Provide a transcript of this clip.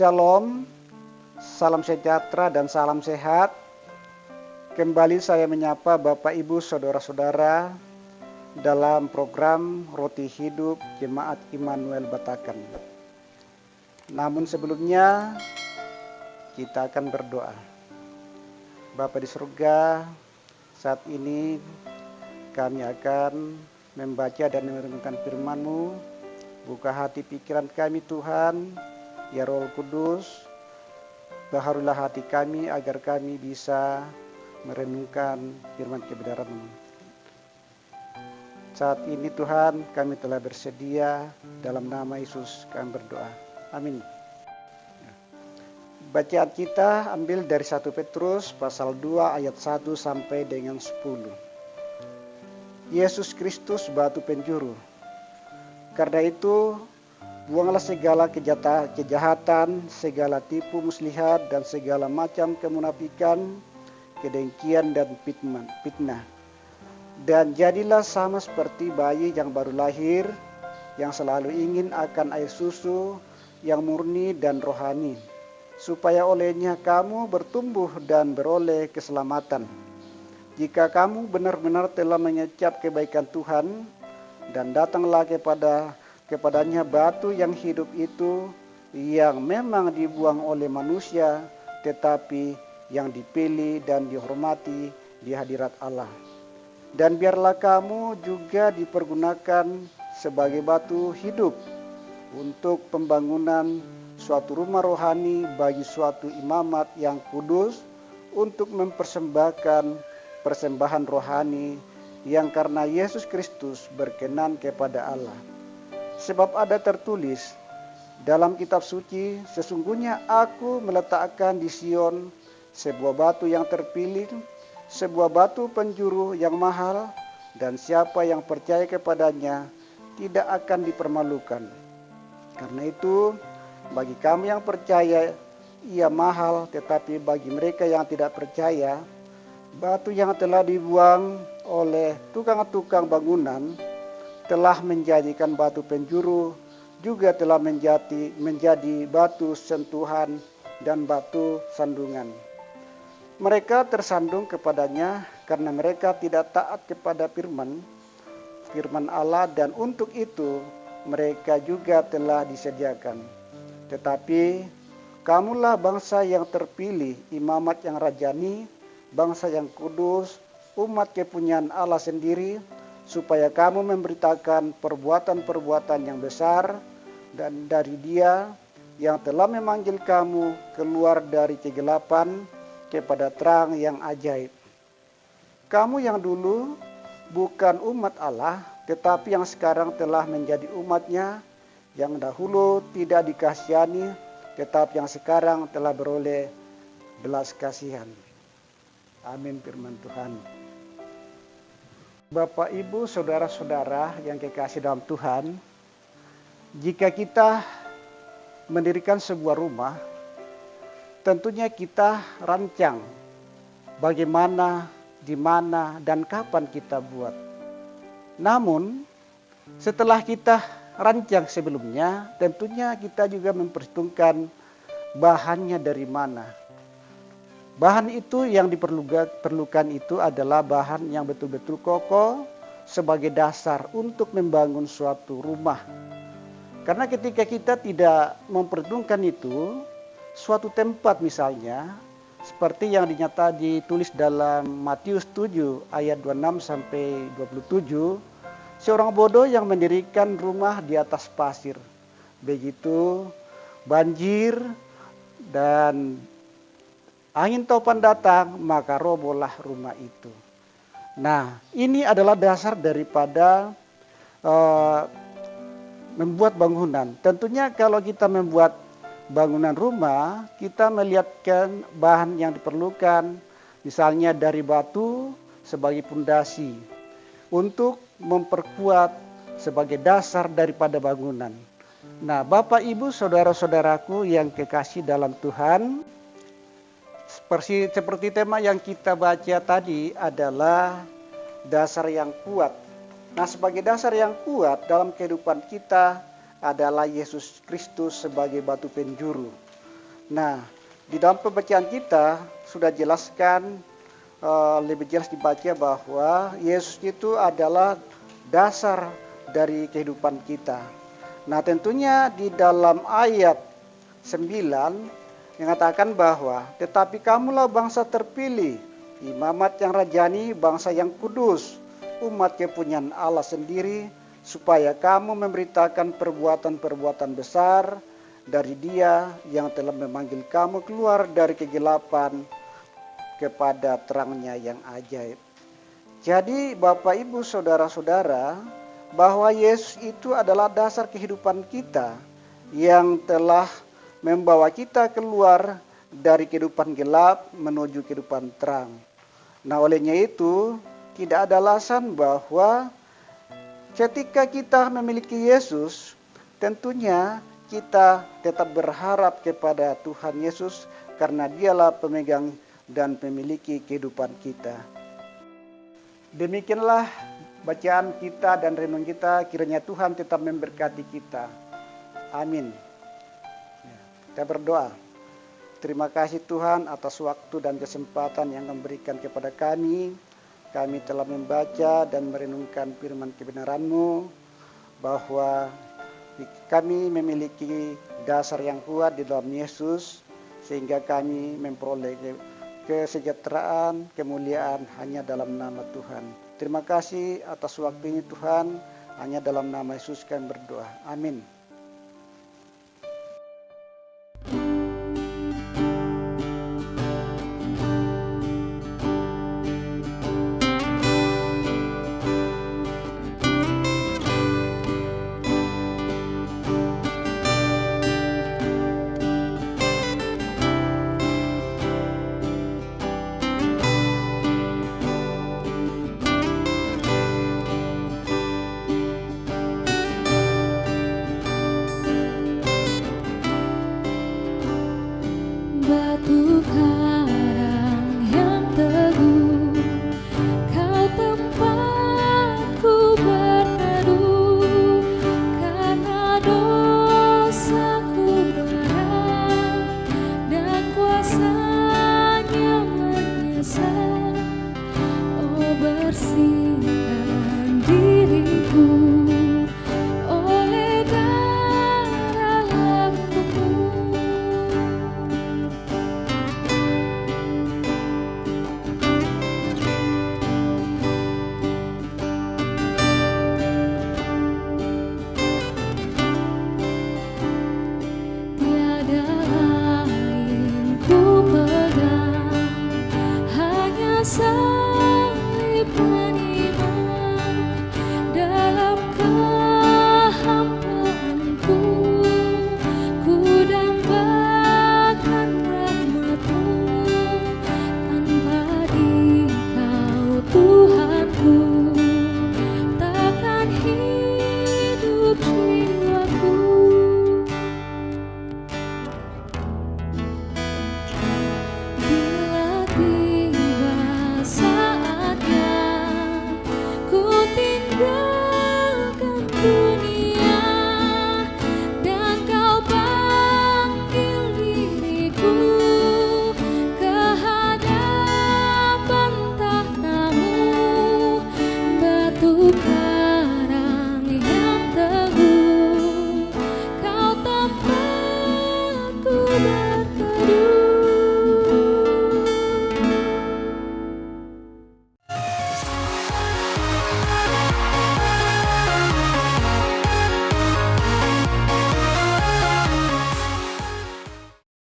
Shalom, salam sejahtera dan salam sehat. Kembali saya menyapa Bapak Ibu Saudara-saudara dalam program Roti Hidup Jemaat Immanuel Batakan. Namun sebelumnya kita akan berdoa. Bapa di surga, saat ini kami akan membaca dan merenungkan firman-Mu. Buka hati pikiran kami Tuhan, ya Roh Kudus, baharulah hati kami agar kami bisa merenungkan firman kebenaran-Mu. Saat ini Tuhan kami telah bersedia, dalam nama Yesus kami berdoa. Amin. Bacaan kita ambil dari 1 Petrus pasal 2 ayat 1 sampai dengan 10. Yesus Kristus batu penjuru. Karena itu buanglah segala kejahatan, segala tipu muslihat dan segala macam kemunafikan, kedengkian dan fitnah. Dan jadilah sama seperti bayi yang baru lahir, yang selalu ingin akan air susu yang murni dan rohani, supaya olehnya kamu bertumbuh dan beroleh keselamatan. Jika kamu benar-benar telah mengecap kebaikan Tuhan, dan datanglah kepadanya batu yang hidup itu, yang memang dibuang oleh manusia, tetapi yang dipilih dan dihormati di hadirat Allah. Dan biarlah kamu juga dipergunakan sebagai batu hidup untuk pembangunan suatu rumah rohani bagi suatu imamat yang kudus, untuk mempersembahkan persembahan rohani yang karena Yesus Kristus berkenan kepada Allah. Sebab ada tertulis dalam kitab suci, sesungguhnya aku meletakkan di Sion sebuah batu yang terpilih, sebuah batu penjuru yang mahal, dan siapa yang percaya kepadanya tidak akan dipermalukan. Karena itu, bagi kami yang percaya ia mahal, tetapi bagi mereka yang tidak percaya, batu yang telah dibuang oleh tukang-tukang bangunan telah menjadikan batu penjuru, juga telah menjadi batu sentuhan dan batu sandungan. Mereka tersandung kepadanya karena mereka tidak taat kepada firman Allah, dan untuk itu mereka juga telah disediakan. Tetapi kamulah bangsa yang terpilih, imamat yang rajani, bangsa yang kudus, umat kepunyaan Allah sendiri, supaya kamu memberitakan perbuatan-perbuatan yang besar dan dari Dia yang telah memanggil kamu keluar dari kegelapan kepada terang yang ajaib. Kamu yang dulu bukan umat Allah, tetapi yang sekarang telah menjadi umat-Nya, yang dahulu tidak dikasihani, tetapi yang sekarang telah beroleh belas kasihan. Amin firman Tuhan. Bapak, Ibu, Saudara-saudara yang kekasih dalam Tuhan, jika kita mendirikan sebuah rumah, tentunya kita rancang bagaimana, di mana, dan kapan kita buat. Namun, setelah kita rancang sebelumnya, tentunya kita juga memperhitungkan bahannya dari mana. Bahan itu yang diperlukan itu adalah bahan yang betul-betul kokoh sebagai dasar untuk membangun suatu rumah. Karena ketika kita tidak memperhitungkan itu, suatu tempat misalnya, seperti yang ditulis dalam Matius 7 ayat 26 sampai 27, seorang bodoh yang mendirikan rumah di atas pasir. Begitu banjir dan angin topan datang, maka robohlah rumah itu. Nah, ini adalah dasar daripada membuat bangunan. Tentunya kalau kita membuat bangunan rumah, kita melihatkan bahan yang diperlukan, misalnya dari batu sebagai pondasi, untuk memperkuat sebagai dasar daripada bangunan. Nah, Bapak, Ibu, Saudara-saudaraku yang kekasih dalam Tuhan, seperti tema yang kita baca tadi adalah dasar yang kuat. Nah, sebagai dasar yang kuat dalam kehidupan kita adalah Yesus Kristus sebagai batu penjuru. Nah, di dalam pembacaan kita sudah jelaskan, lebih jelas dibaca bahwa Yesus itu adalah dasar dari kehidupan kita. Nah, tentunya di dalam ayat 9 mengatakan bahwa tetapi kamulah bangsa terpilih, imamat yang rajani, bangsa yang kudus, umat kepunyaan Allah sendiri, supaya kamu memberitakan perbuatan-perbuatan besar dari Dia yang telah memanggil kamu keluar dari kegelapan kepada terangnya yang ajaib. Jadi Bapak Ibu Saudara-saudara, bahwa Yesus itu adalah dasar kehidupan kita yang telah membawa kita keluar dari kehidupan gelap menuju kehidupan terang. Nah, olehnya itu tidak ada alasan bahwa ketika kita memiliki Yesus, tentunya kita tetap berharap kepada Tuhan Yesus karena Dialah pemegang dan memiliki kehidupan kita. Demikianlah bacaan kita dan renung kita, kiranya Tuhan tetap memberkati kita. Amin. Kita berdoa. Terima kasih Tuhan atas waktu dan kesempatan yang memberikan kepada kami. Kami telah membaca dan merenungkan firman kebenaran-Mu, bahwa kami memiliki dasar yang kuat di dalam Yesus, sehingga kami memperoleh kesejahteraan, kemuliaan hanya dalam nama Tuhan. Terima kasih atas waktu ini Tuhan, hanya dalam nama Yesus kami berdoa. Amin.